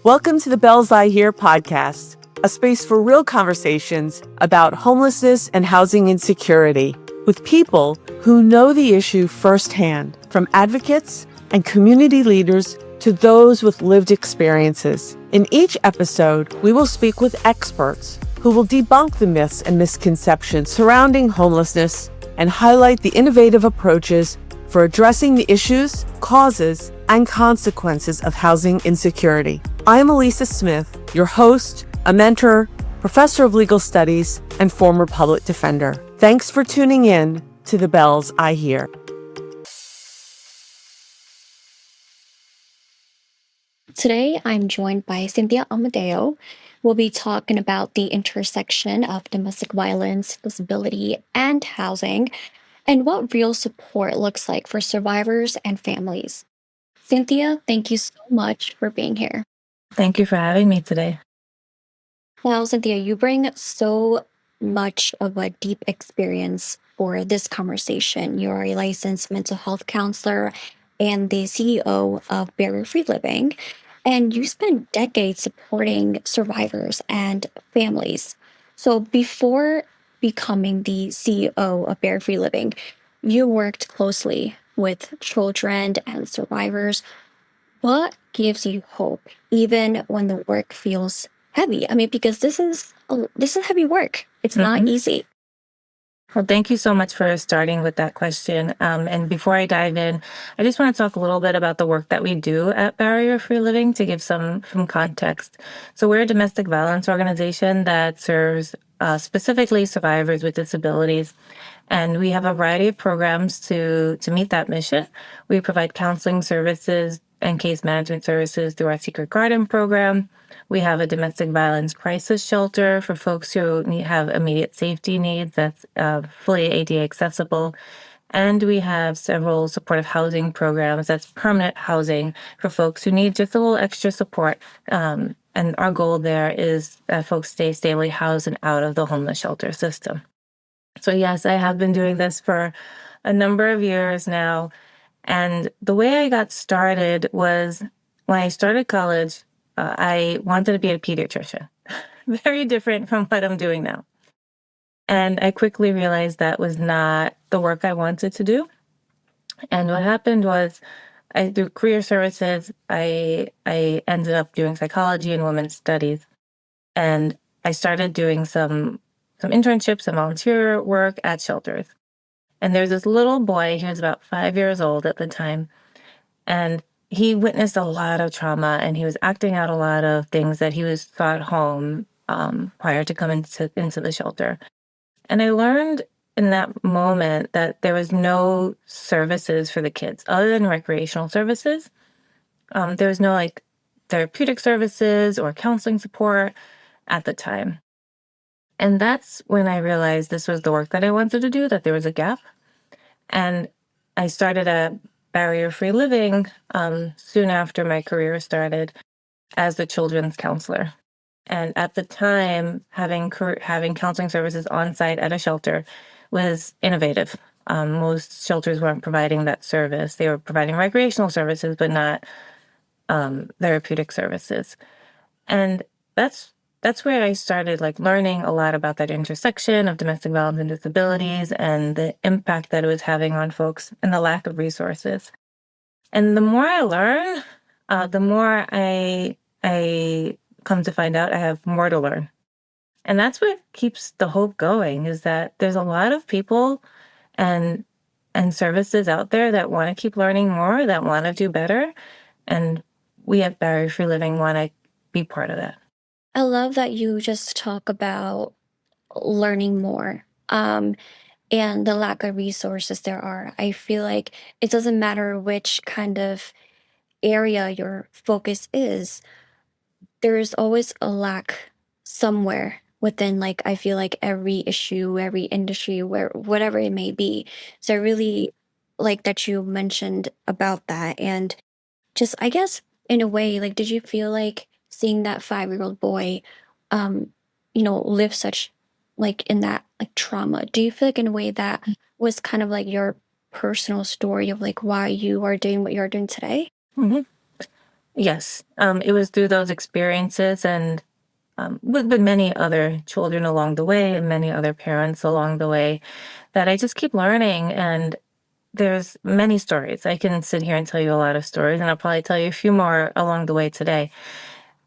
Welcome to the Bells I Hear podcast, a space for real conversations about homelessness and housing insecurity with people who know the issue firsthand, from advocates and community leaders to those with lived experiences. In each episode, we will speak with experts who will debunk the myths and misconceptions surrounding homelessness and highlight the innovative approaches for addressing the issues, causes, and consequences of housing insecurity. I am Elisa Smith, your host, a mentor, professor of legal studies, and former public defender. Thanks for tuning in to the Bells I Hear. Today, I'm joined by Cynthia Amadeo. We'll be talking about the intersection of domestic violence, disability, and housing, and what real support looks like for survivors and families. Cynthia, thank you so much for being here. Thank you for having me today. Now, Cynthia, you bring so much of a deep experience for this conversation. You are a licensed mental health counselor and the CEO of Barrier Free Living, and you spent decades supporting survivors and families. So, before becoming the CEO of Barrier Free Living, you worked closely with children and survivors. What gives you hope even when the work feels heavy? I mean, because this is heavy work. It's not easy. Well, thank you so much for starting with that question. And before I dive in, I just want to talk a little bit about the work that we do at Barrier Free Living to give some context. So we're a domestic violence organization that serves specifically survivors with disabilities. And we have a variety of programs to meet that mission. We provide counseling services and case management services through our Secret Garden program. We have a domestic violence crisis shelter for folks who have immediate safety needs that's fully ADA accessible. And we have several supportive housing programs that's permanent housing for folks who need just a little extra support. And our goal there is that folks stay stably housed and out of the homeless shelter system. So yes, I have been doing this for a number of years now. And the way I got started was when I started college, I wanted to be a pediatrician. Very different from what I'm doing now. And I quickly realized that was not the work I wanted to do. And what happened was, through career services, I ended up doing psychology and women's studies. And I started doing some internships and volunteer work at shelters. And there's this little boy, he was about 5 years old at the time, and he witnessed a lot of trauma, and he was acting out a lot of things that he was taught home prior to coming into the shelter. And I learned in that moment that there was no services for the kids other than recreational services. There was no therapeutic services or counseling support at the time. And that's when I realized this was the work that I wanted to do, that there was a gap. And I started at Barrier Free Living soon after my career started as the children's counselor. And at the time, having counseling services on site at a shelter was innovative. Most shelters weren't providing that service. They were providing recreational services, but not therapeutic services. And that's where I started learning a lot about that intersection of domestic violence and disabilities and the impact that it was having on folks and the lack of resources. And the more I learn, the more I come to find out I have more to learn. And that's what keeps the hope going, is that there's a lot of people and services out there that want to keep learning more, that want to do better. And we at Barrier Free Living want to be part of that. I love that you just talk about learning more and the lack of resources there are. I feel like it doesn't matter which kind of area your focus is, there's always a lack somewhere within, I feel like every issue, every industry, where whatever it may be. So I really like that you mentioned about that. And just, I guess, in a way, did you feel like seeing that 5-year-old boy, um, live such, in that, trauma? Do you feel like in a way that was kind of your personal story of why you are doing what you're doing today? Mm-hmm. Yes, it was through those experiences and with many other children along the way and many other parents along the way that I just keep learning. And there's many stories. I can sit here and tell you a lot of stories, and I'll probably tell you a few more along the way today.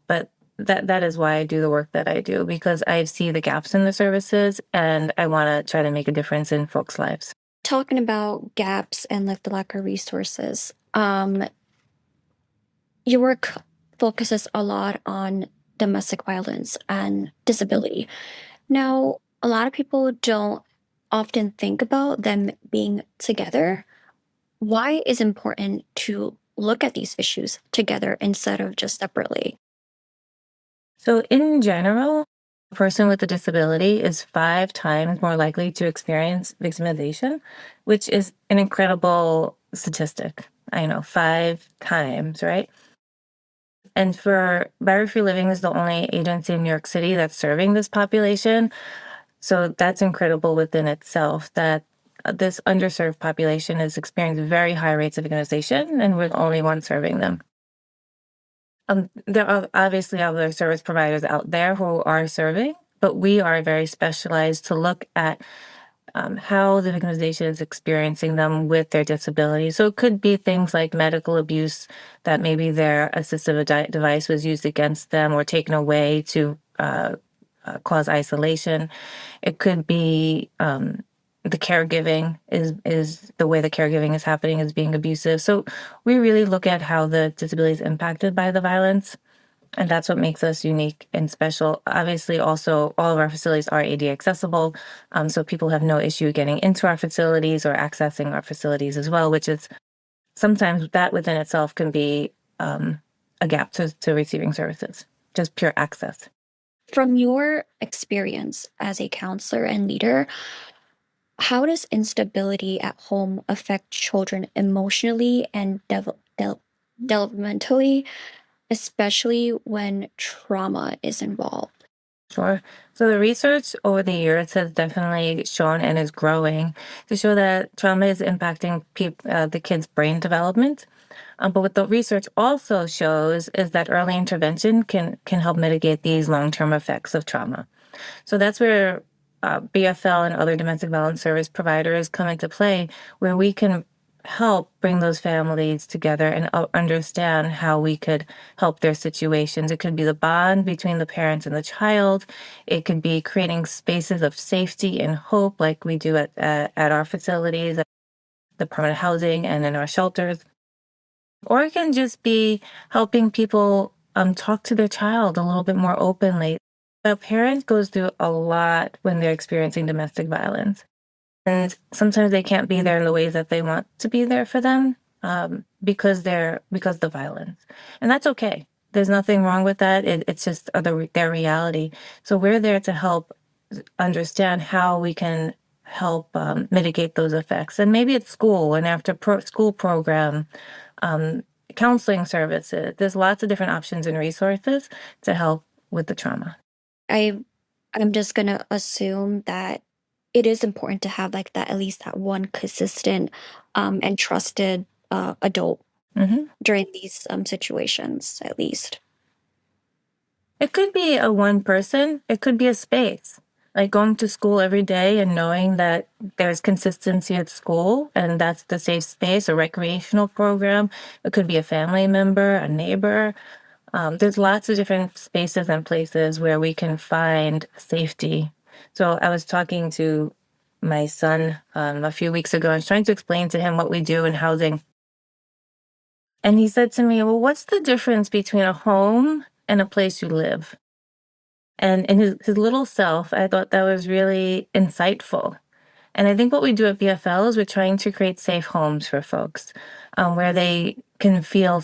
But that is why I do the work that I do, because I see the gaps in the services and I want to try to make a difference in folks' lives. Talking about gaps and like the lack of resources, your work focuses a lot on domestic violence and disability. Now, a lot of people don't often think about them being together. Why is it important to look at these issues together instead of just separately? So, in general, a person with a disability is 5 times more likely to experience victimization, which is an incredible statistic. I know, 5 times, right? And for Barrier Free Living is the only agency in New York City that's serving this population. So that's incredible within itself that this underserved population is experiencing very high rates of victimization, and we're the only ones serving them. There are obviously other service providers out there who are serving, but we are very specialized to look at how the victimization is experiencing them with their disability. So it could be things like medical abuse, that maybe their assistive device was used against them or taken away to cause isolation. It could be the caregiving is the way the caregiving is happening is being abusive. So we really look at how the disability is impacted by the violence. And that's what makes us unique and special. Obviously, also, all of our facilities are ADA accessible. So people have no issue getting into our facilities or accessing our facilities as well, which is sometimes that within itself can be a gap to receiving services, just pure access. From your experience as a counselor and leader, how does instability at home affect children emotionally and developmentally, especially when trauma is involved? Sure. So the research over the years has definitely shown and is growing to show that trauma is impacting the kids' brain development. But what the research also shows is that early intervention can help mitigate these long-term effects of trauma. So that's where BFL and other domestic violence service providers come into play, where we can help bring those families together and understand how we could help their situations. It could be the bond between the parents and the child. It could be creating spaces of safety and hope, like we do at our facilities, at the permanent housing, and in our shelters. Or it can just be helping people talk to their child a little bit more openly. A parent goes through a lot when they're experiencing domestic violence. And sometimes they can't be there in the ways that they want to be there for them because of the violence. And that's okay. There's nothing wrong with that. It's just their reality. So we're there to help understand how we can help mitigate those effects. And maybe it's school and after school program, um, counseling services. There's lots of different options and resources to help with the trauma. I I'm just gonna assume that it is important to have like that at least that one consistent and trusted adult hmm during these situations at least. It could be a one person, it could be a space. Like going to school every day and knowing that there's consistency at school and that's the safe space, a recreational program. It could be a family member, a neighbor. There's lots of different spaces and places where we can find safety. So I was talking to my son a few weeks ago. I was trying to explain to him what we do in housing. And he said to me, well, what's the difference between a home and a place you live? And in his little self, I thought that was really insightful. And I think what we do at BFL is we're trying to create safe homes for folks where they can feel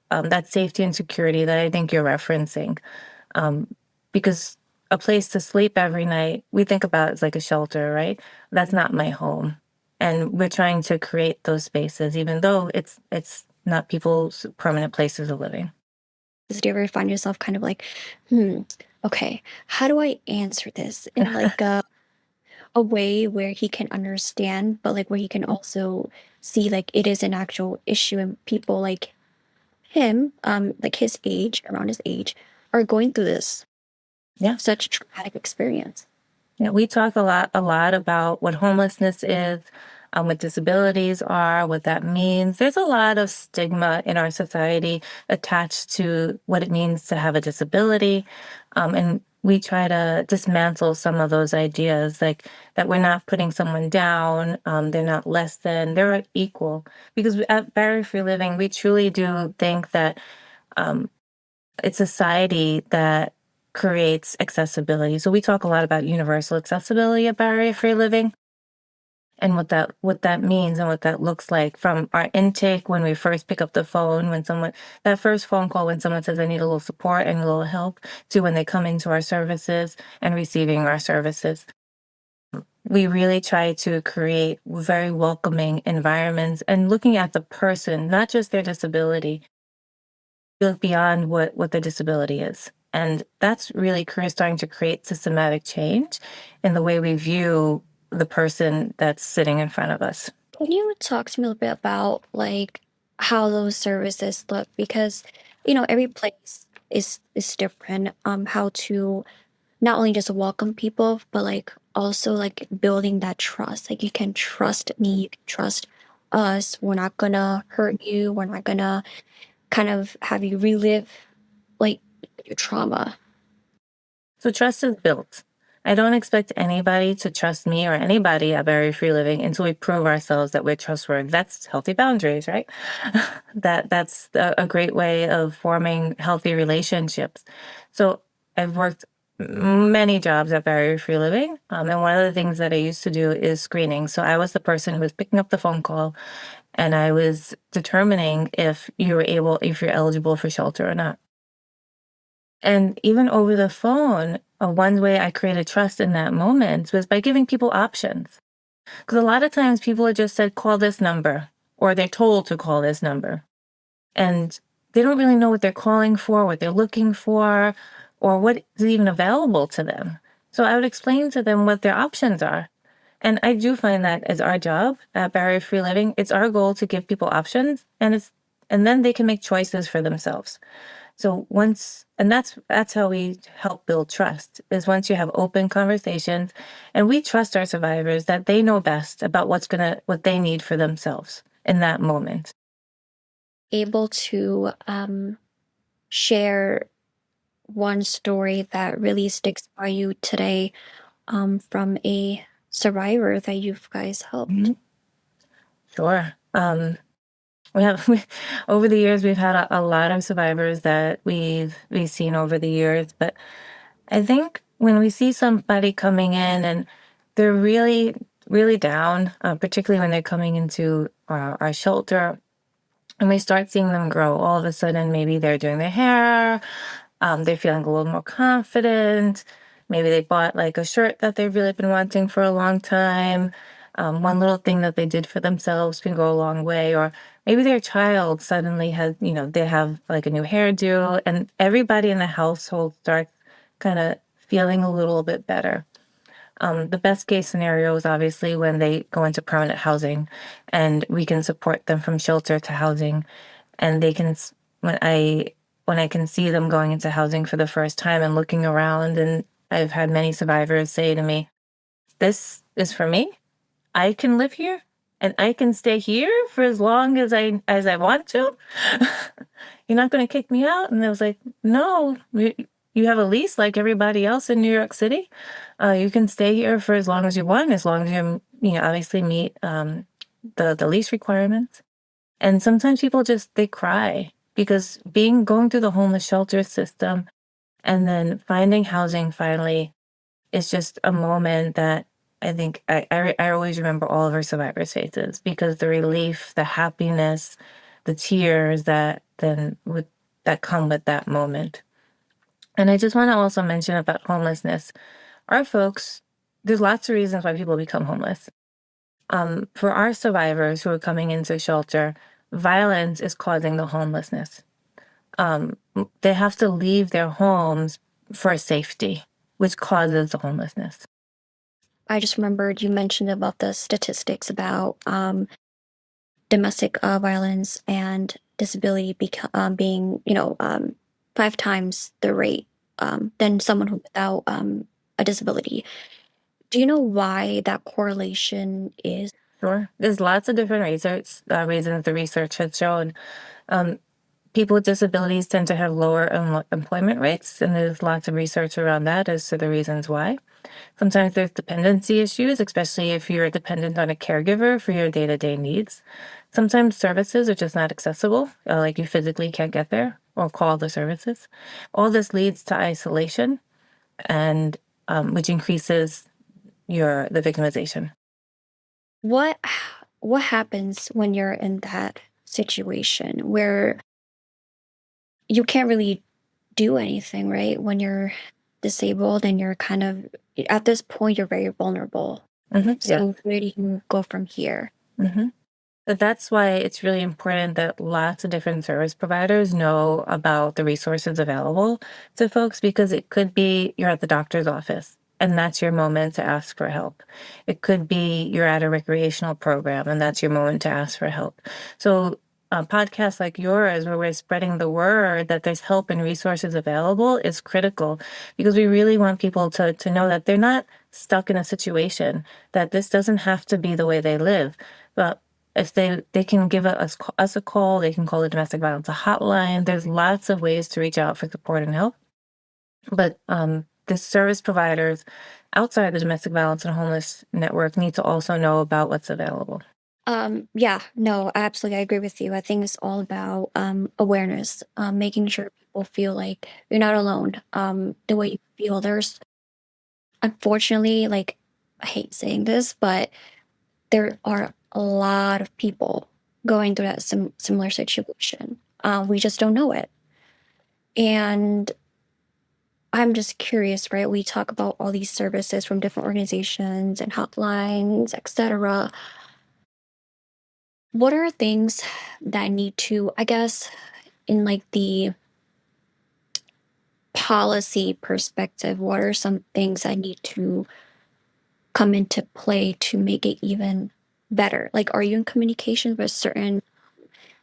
that safety and security that I think you're referencing. Um, because a place to sleep every night, we think about it as like a shelter, right? That's not my home. And we're trying to create those spaces, even though it's not people's permanent places of living. Do you ever find yourself kind of like, hmm, okay, how do I answer this in like a way where he can understand, but like where he can also see like it is an actual issue and people like him, like his age, around his age, are going through this Yeah. such traumatic experience. Yeah, we talk a lot about what homelessness is, what disabilities are, what that means. There's a lot of stigma in our society attached to what it means to have a disability, and we try to dismantle some of those ideas, like that we're not putting someone down, they're not less than, they're equal. Because at Barrier Free Living, we truly do think that it's society that creates accessibility. So we talk a lot about universal accessibility at Barrier Free Living and what that means and what that looks like from our intake when we first pick up the phone, when someone that first phone call when someone says I need a little support and a little help, to when they come into our services and receiving our services. We really try to create very welcoming environments and looking at the person, not just their disability, look beyond what the disability is. And that's really starting to create systematic change in the way we view the person that's sitting in front of us. Can you talk to me a little bit about like how those services look? Because every place is different. How to not only just welcome people, but like also like building that trust. Like you can trust me, you can trust us. We're not gonna hurt you. We're not gonna kind of have you relive like your trauma. So trust is built. I don't expect anybody to trust me or anybody at Barrier Free Living until we prove ourselves that we're trustworthy. That's healthy boundaries, right? That's a great way of forming healthy relationships. So I've worked many jobs at Barrier Free Living, and one of the things that I used to do is screening. So I was the person who was picking up the phone call, and I was determining if if you're eligible for shelter or not. And even over the phone, one way I created trust in that moment was by giving people options. Because a lot of times people are just said, call this number, or they're told to call this number. And they don't really know what they're calling for, what they're looking for, or what is even available to them. So I would explain to them what their options are. And I do find that as our job at Barrier Free Living, it's our goal to give people options, and then they can make choices for themselves. So that's how we help build trust, is once you have open conversations and we trust our survivors that they know best about what they need for themselves in that moment. Able to share one story that really sticks by you today, from a survivor that you guys helped. Sure. We over the years we've had a lot of survivors that we've seen over the years, but I think when we see somebody coming in and they're really, really down, particularly when they're coming into our shelter, and we start seeing them grow, all of a sudden, maybe they're doing their hair, they're feeling a little more confident. Maybe they bought like a shirt that they've really been wanting for a long time. One little thing that they did for themselves can go a long way. Or maybe their child suddenly they have like a new hairdo, and everybody in the household starts kind of feeling a little bit better. The best case scenario is obviously when they go into permanent housing and we can support them from shelter to housing. And they can, when I can see them going into housing for the first time and looking around, and I've had many survivors say to me, this is for me. I can live here and I can stay here for as long as I want to. You're not going to kick me out? And I was like, no, you have a lease like everybody else in New York City. You can stay here for as long as you want, as long as you obviously meet the lease requirements. And sometimes people they cry because going through the homeless shelter system and then finding housing finally is just a moment that I think I always remember all of our survivors' faces, because the relief, the happiness, the tears that come with that moment. And I just want to also mention about homelessness. Our folks, there's lots of reasons why people become homeless. For our survivors who are coming into shelter, violence is causing the homelessness. They have to leave their homes for safety, which causes the homelessness. I just remembered you mentioned about the statistics about domestic violence and disability being, 5 times the rate than someone who without a disability. Do you know why that correlation is? Sure. There's lots of different reasons the research has shown. Um, People with disabilities tend to have lower employment rates, and there's lots of research around that as to the reasons why. Sometimes there's dependency issues, especially if you're dependent on a caregiver for your day-to-day needs. Sometimes services are just not accessible, like you physically can't get there or call the services. All this leads to isolation, and which increases the victimization. What what happens when you're in that situation where you can't really do anything, right? When you're disabled and you're kind of at this point you're very vulnerable. Yeah. So where do you go from here? hmm But that's why it's really important that lots of different service providers know about the resources available to folks, because it could be you're at the doctor's office and that's your moment to ask for help. It could be you're at a recreational program and that's your moment to ask for help. So podcasts like yours, where we're spreading the word that there's help and resources available, is critical, because we really want people to know that they're not stuck in a situation, that this doesn't have to be the way they live. But if they can give us a call, they can call the domestic violence hotline. There's lots of ways to reach out for support and help. But the service providers outside the domestic violence and homeless network need to also know about what's available. Yeah, no, absolutely. I agree with you. I think it's all about awareness, making sure people feel like you're not alone. The way you feel, there's unfortunately, like, I hate saying this, but there are a lot of people going through that similar situation. We just don't know it. And I'm just curious, right? We talk about all these services from different organizations and hotlines, etc. What are things that need to, I guess, in like the policy perspective, what are some things that need to come into play to make it even better? Like, are you in communication with certain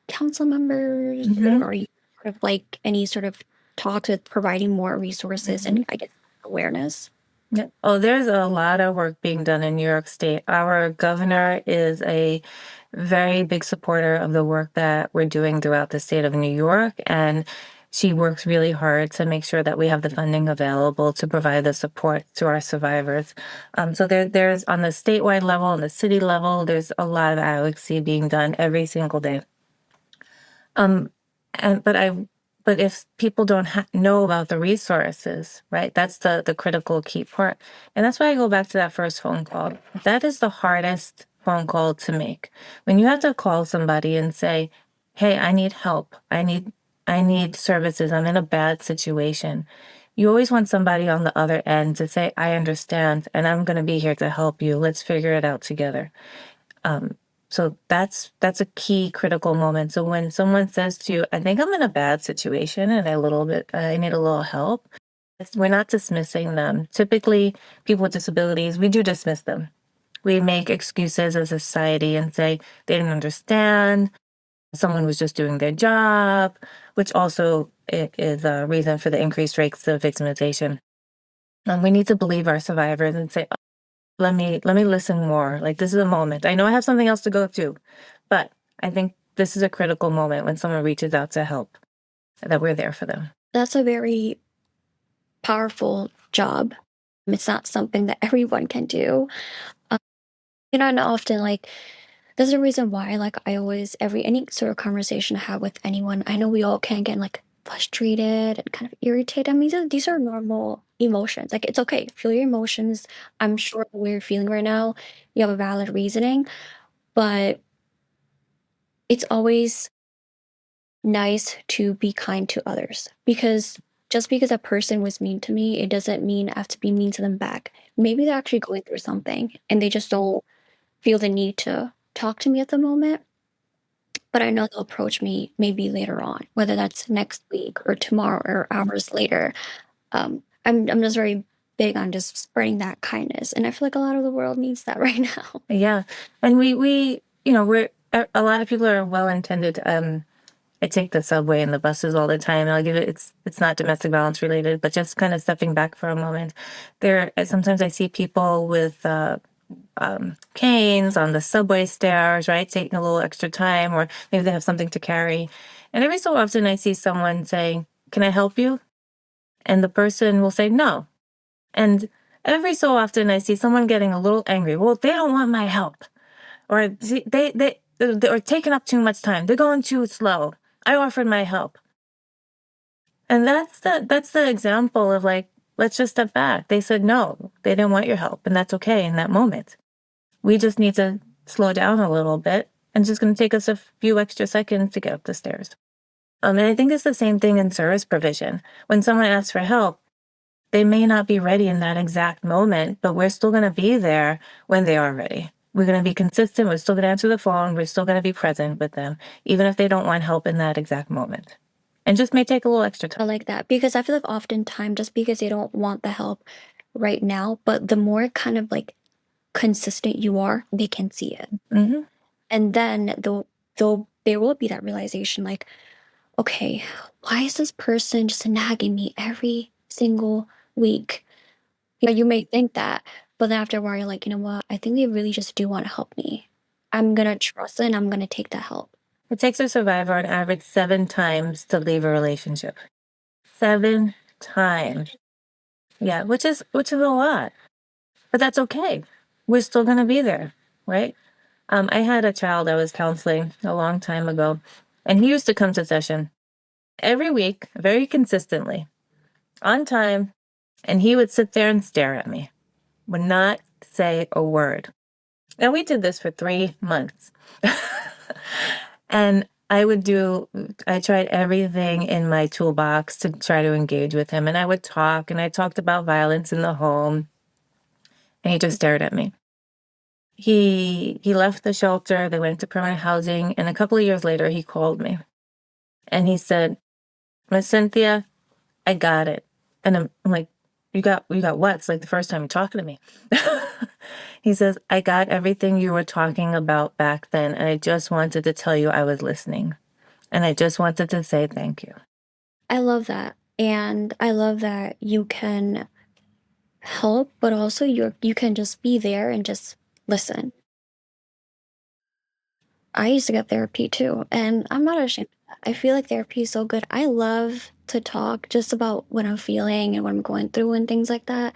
council members? Mhm. Or are you sort of like any sort of talks with providing more resources and I guess awareness? Yeah. Oh, there's a lot of work being done in New York State. Our governor is a very big supporter of the work that we're doing throughout the state of New York, and she works really hard to make sure that we have the funding available to provide the support to our survivors. So there's on the statewide level, on the city level, there's a lot of advocacy being done every single day. Um, and but if people don't know about the resources, right? That's the critical key part, and that's why I go back to that first phone call. That is the hardest phone call to make. When you have to call somebody and say, "Hey, I need help. I need services. I'm in a bad situation." You always want somebody on the other end to say, "I understand, and I'm going to be here to help you. Let's figure it out together." Um, so that's a key critical moment. So when someone says to you, "I think I'm in a bad situation and I need a little help," we're not dismissing them. Typically, people with disabilities, we do dismiss them. We make excuses as a society and say they didn't understand. Someone was just doing their job, which also is a reason for the increased rates of victimization. We need to believe our survivors and say, let me listen more. Like, this is a moment. I know I have something else to go to, but I think this is a critical moment when someone reaches out to help, that we're there for them. That's a very powerful job. It's not something that everyone can do. Um, and often like there's a reason why like I always every any sort of conversation I have with anyone, I know we all can get like frustrated and kind of irritated. I mean, these are normal emotions. Like it's okay. Feel your emotions. I'm sure what you're feeling right now, you have a valid reasoning, but it's always nice to be kind to others because just because a person was mean to me, it doesn't mean I have to be mean to them back. Maybe they're actually going through something and they just don't feel the need to talk to me at the moment. But I know they'll approach me maybe later on, whether that's next week or tomorrow or hours later. I'm just very big on just spreading that kindness, and I feel like a lot of the world needs that right now. Yeah. And we, a lot of people are well intended. I take the subway and the buses all the time. And I'll give it, it's not domestic violence related, but just kind of stepping back for a moment. Sometimes I see people with canes on the subway stairs, right? Taking a little extra time, or maybe they have something to carry. And every so often I see someone saying, "Can I help you?" And the person will say no. And every so often I see someone getting a little angry. Well, they don't want my help. Or they're taking up too much time. They're going too slow. I offered my help. And that's the example of like, let's just step back. They said no. They didn't want your help, and that's okay in that moment. We just need to slow down a little bit, and it's just going to take us a few extra seconds to get up the stairs. And I think it's the same thing in service provision. When someone asks for help, they may not be ready in that exact moment, but we're still going to be there when they are ready. We're going to be consistent. We're still going to answer the phone. We're still going to be present with them, even if they don't want help in that exact moment. And just may take a little extra I time. like that because I feel like oftentimes just because they don't want the help right now, but the more kind of like consistent you are, they can see it. Mm-hmm. And then there will be that realization like, okay, why is this person just nagging me every single week? You may think that, but then after a while, you're like, you know what? I think they really just do want to help me. I'm going to trust it and I'm going to take that help. It takes a survivor on average 7 times to leave a relationship. 7 times. Yeah, which is a lot. But that's okay. We're still going to be there, right? I had a child I was counseling a long time ago, and he used to come to session every week, very consistently, on time, and he would sit there and stare at me, would not say a word. And we did this for 3 months. And I tried everything in my toolbox to try to engage with him. And I would talk, and I talked about violence in the home, and he just stared at me. He left the shelter, they went to permanent housing, and a couple of years later, he called me. And he said, "Miss Cynthia, I got it." And I'm like, you got what? It's like the first time you're talking to me. He says, "I got everything you were talking about back then, and I just wanted to tell you I was listening. And I just wanted to say thank you." I love that. And I love that you can help, but also you can just be there and just listen. I used to get therapy too, and I'm not ashamed of that. I feel like therapy is so good. I love to talk just about what I'm feeling and what I'm going through and things like that.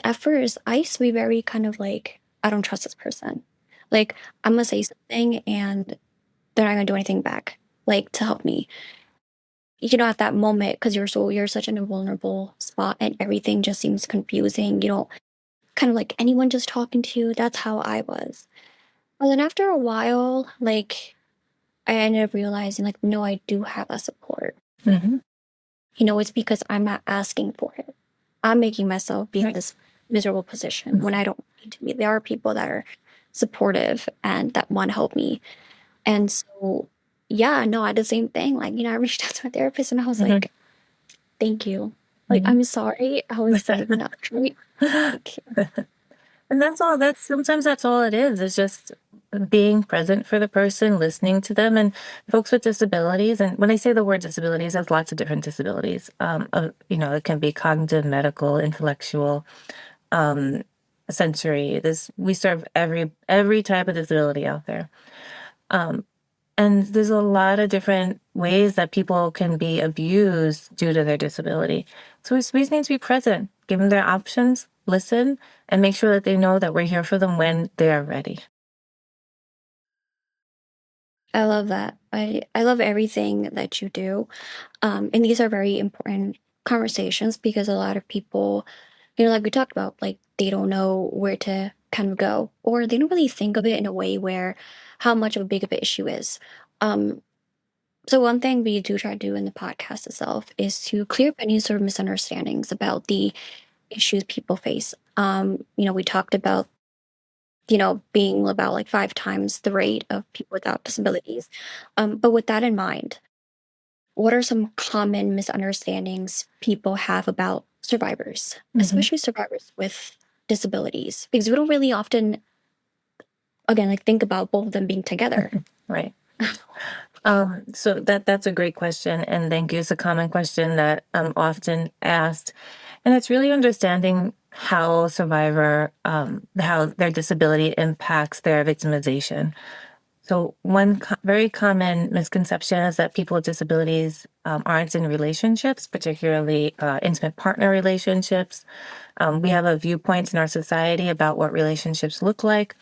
At first, I used to be very kind of like, I don't trust this person. Like, I'm gonna say something and they're not gonna do anything back, like to help me. At that moment, because you're such in a vulnerable spot and everything just seems confusing. You don't kind of like anyone just talking to you. That's how I was. But then after a while, like I ended up realizing, like, no, I do have that support. Mm-hmm. It's because I'm not asking for it. I'm making myself be in this miserable position when I don't need to be. There are people that are supportive and that want to help me. And so, yeah, no, I did the same thing. Like, I reached out to my therapist and I was like, thank you. Like, I'm sorry. I was like, not right. Thank you. And sometimes that's all it is. It's just being present for the person, listening to them. And folks with disabilities, and when I say the word disabilities, there's lots of different disabilities. It can be cognitive, medical, intellectual, sensory. We serve every type of disability out there. And there's a lot of different ways that people can be abused due to their disability. So we just need to be present, give them their options, listen, and make sure that they know that we're here for them when they are ready. I love that. I love everything that you do. And these are very important conversations because a lot of people, like we talked about, like they don't know where to kind of go, or they don't really think of it in a way where how much of a big of an issue is. Um, so one thing we do try to do in the podcast itself is to clear up any sort of misunderstandings about the issues people face. We talked about, being about like 5 times the rate of people without disabilities. But with that in mind, what are some common misunderstandings people have about survivors, especially survivors with disabilities? Because we don't really often, again, like think about both of them being together. Right. So that's a great question, and thank you. It's a common question that I'm often asked, and it's really understanding how how their disability impacts their victimization. So one very common misconception is that people with disabilities aren't in relationships, particularly intimate partner relationships. We have a viewpoint in our society about what relationships look like,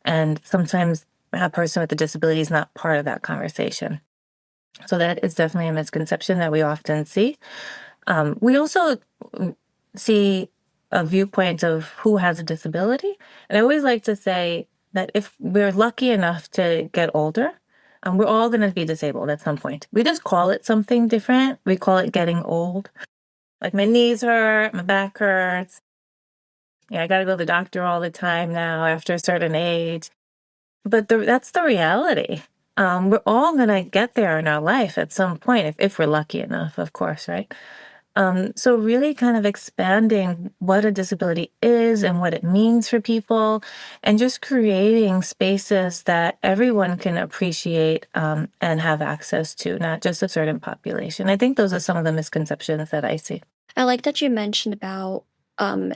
and sometimes a person with a disability is not part of that conversation. So that is definitely a misconception that we often see. We also see a viewpoint of who has a disability. And I always like to say that if we're lucky enough to get older, we're all going to be disabled at some point. We just call it something different. We call it getting old. Like my knees hurt, my back hurts. Yeah, I got to go to the doctor all the time now after a certain age. But that's the reality. We're all going to get there in our life at some point, if we're lucky enough, of course, right? So really kind of expanding what a disability is and what it means for people, and just creating spaces that everyone can appreciate and have access to, not just a certain population. I think those are some of the misconceptions that I see. I like that you mentioned about um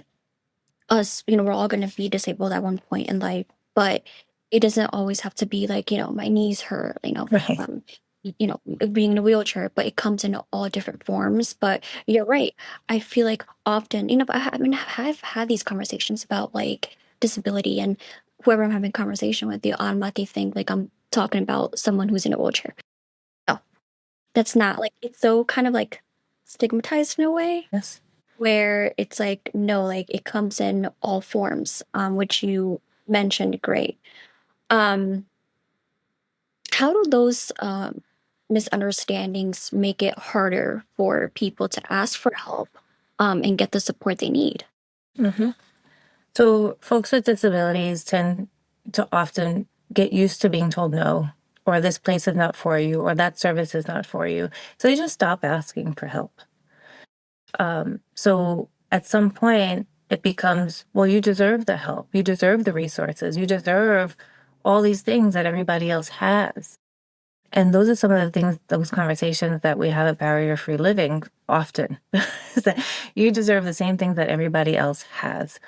us, we're all going to be disabled at one point in life, but it doesn't always have to be like, my knees hurt, Right. being in a wheelchair, but it comes in all different forms. But you're right. I feel like often, I mean, I've had these conversations about like disability, and whoever I'm having a conversation with, they automatically think like I'm talking about someone who's in a wheelchair. No, that's not like, it's so kind of like stigmatized in a way Yes. where it's like, no, like it comes in all forms, which you mentioned great. Um, how do those misunderstandings make it harder for people to ask for help and get the support they need? hmm So folks with disabilities tend to often get used to being told no, or this place is not for you, or that service is not for you. So they just stop asking for help. So at some point, it becomes, well, you deserve the help, you deserve the resources, you deserve all these things that everybody else has. And those are some of the things, those conversations that we have at Barrier Free Living often, is that you deserve the same things that everybody else has.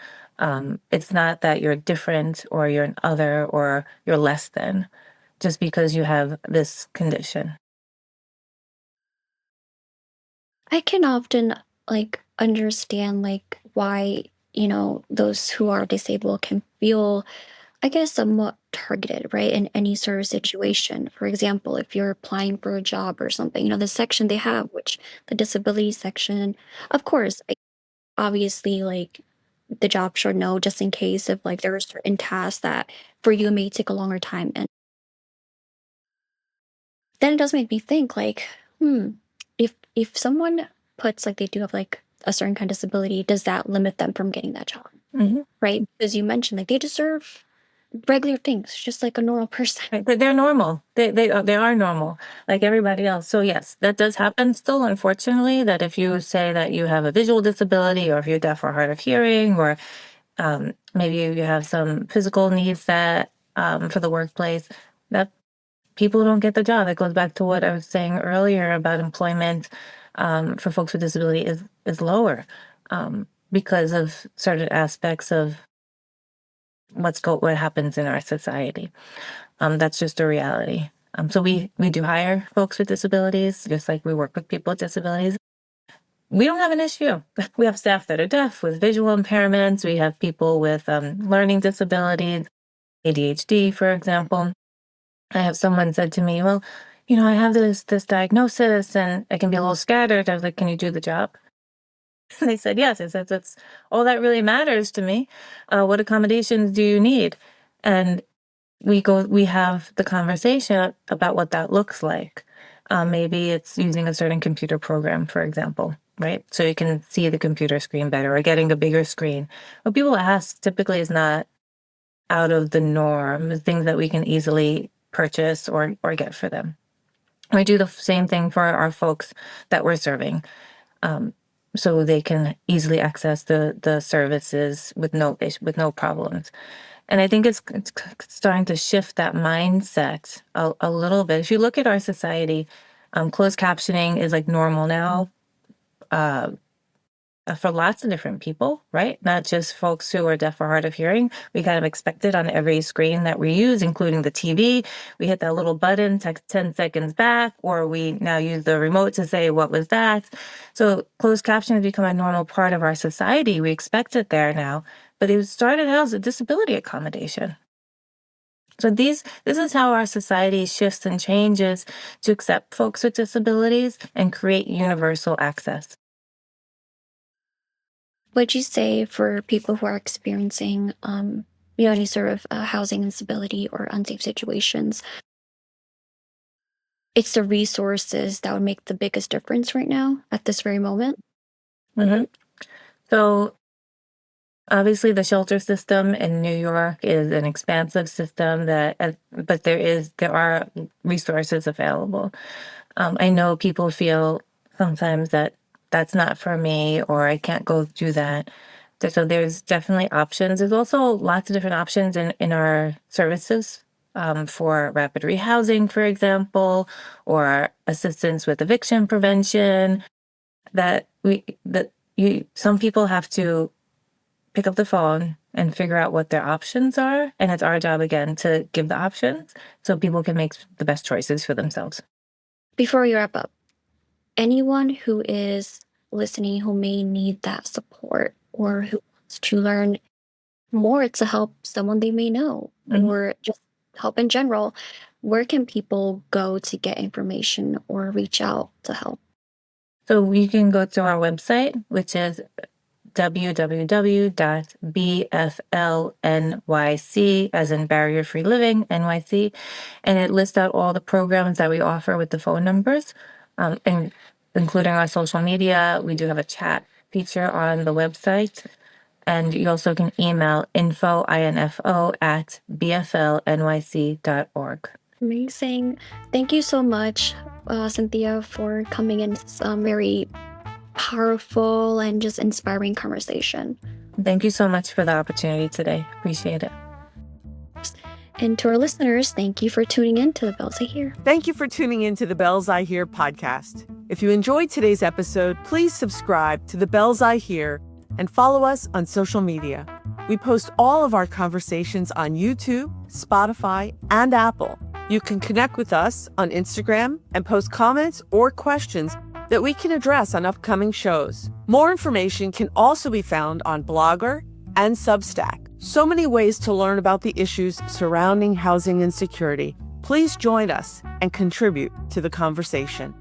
It's not that you're different or you're an other or you're less than just because you have this condition. I can often like understand like why, those who are disabled can feel, I guess, somewhat targeted, right? In any sort of situation. For example, if you're applying for a job or something, the section they have, which the disability section, of course, obviously, like the job should know just in case if like there are certain tasks that for you may take a longer time. And then it does make me think like, if someone puts like they do have like a certain kind of disability, does that limit them from getting that job? hmm Right? Because you mentioned like they deserve regular things, just like a normal person. Right, they're normal. They are normal, like everybody else. So yes, that does happen still, unfortunately, that if you say that you have a visual disability, or if you're deaf or hard of hearing, or maybe you have some physical needs that for the workplace, that people don't get the job. It goes back to what I was saying earlier about employment for folks with disability is lower because of certain aspects of what happens in our society. That's just a reality. So we do hire folks with disabilities, just like we work with people with disabilities. We don't have an issue. We have staff that are deaf with visual impairments. We have people with learning disabilities, ADHD, for example. I have someone said to me, well, I have this diagnosis and I can be a little scattered. I was like, can you do the job? And they said, yes. I said, that's all that really matters to me. What accommodations do you need? And we have the conversation about what that looks like. Maybe it's using a certain computer program, for example, right? So you can see the computer screen better, or getting a bigger screen. What people ask typically is not out of the norm, the things that we can easily purchase or get for them. We do the same thing for our folks that we're serving, so they can easily access the services with no problems. And I think it's starting to shift that mindset a little bit. If you look at our society, closed captioning is like normal now. For lots of different people, right? Not just folks who are deaf or hard of hearing. We kind of expect it on every screen that we use, including the TV. We hit that little button, text 10 seconds back, or we now use the remote to say, what was that? So closed caption has become a normal part of our society. We expect it there now. But it started out as a disability accommodation. So this is how our society shifts and changes to accept folks with disabilities and create universal access. Would you say for people who are experiencing, any sort of housing instability or unsafe situations, it's the resources that would make the biggest difference right now at this very moment? hmm So obviously, the shelter system in New York is an expansive system but there are resources available. I know people feel sometimes that that's not for me, or I can't go do that. So there's definitely options. There's also lots of different options in our services, for rapid rehousing, for example, or assistance with eviction prevention. Some people have to pick up the phone and figure out what their options are. And it's our job, again, to give the options so people can make the best choices for themselves. Before we wrap up, anyone who is listening who may need that support or who wants to learn more to help someone they may know Mhm. or just help in general, where can people go to get information or reach out to help? So you can go to our website, which is www.bflnyc, as in Barrier Free Living, NYC, and it lists out all the programs that we offer with the phone numbers, and including our social media. We do have a chat feature on the website, and you also can email info@bflnyc.org. Amazing. Thank you so much, Cynthia, for coming in this very powerful and just inspiring conversation. Thank you so much for the opportunity today. Appreciate it. And to our listeners, thank you for tuning in to the Bells I Hear. Thank you for tuning in to the Bells I Hear podcast. If you enjoyed today's episode, please subscribe to the Bells I Hear and follow us on social media. We post all of our conversations on YouTube, Spotify, and Apple. You can connect with us on Instagram and post comments or questions that we can address on upcoming shows. More information can also be found on Blogger and Substack. So many ways to learn about the issues surrounding housing insecurity. Please join us and contribute to the conversation.